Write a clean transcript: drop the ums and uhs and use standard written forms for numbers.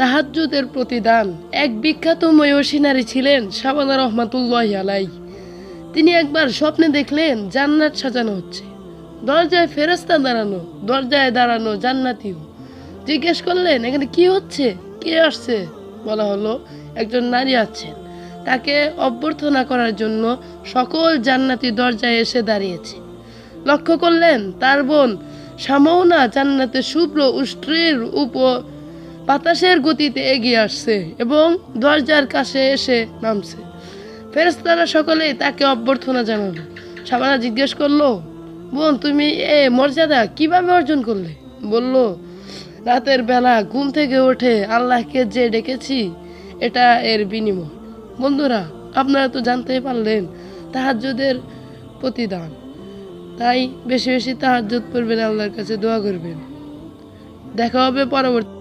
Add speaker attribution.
Speaker 1: তাহাজ্জুদের প্রতিদান। এক বিখ্যাত মহিষী নারী ছিলেন শাবানা রহমাতুল্লাহি আলাইহি। তিনি একবার স্বপ্নে দেখলেন জান্নাত সাজানো হচ্ছে, দরজায় ফেরেশতা দাঁড়ানো, দরজায় দাঁড়ানো জান্নাতীও। জিজ্ঞেস করলেন এখানে কি হচ্ছে, কে আসছে? বলা হলো একজন নারী আছেন, তাকে অভ্যর্থনা করার জন্য সকল জান্নাতি দরজায় এসে দাঁড়িয়েছে। লক্ষ্য করলেন তার বোন শামৌনা জান্নাতে শুভ্র উষ্ট্রের উপর বাতাসের গতিতে এগিয়ে আসছে এবং দরজার কাছে এসে নামছে। ফেরেশতারা সকলেই তাকে অভ্যর্থনা জানালো। শাবানা জিজ্ঞেস করলো, বোন তুমি এ মর্যাদা কিভাবে অর্জন করলে? বলল, রাতের বেলা ঘুম থেকে উঠে আল্লাহকে যে ডেকেছি, এটা এর বিনিময়। বন্ধুরা, আপনারা তো জানতেই পারলেন তাহাজ্জুদের প্রতিদান। তাই বেশি বেশি তাহাজ্জুদ পড়বেন, আল্লাহর কাছে দোয়া করবেন। দেখা হবে পরবর্তী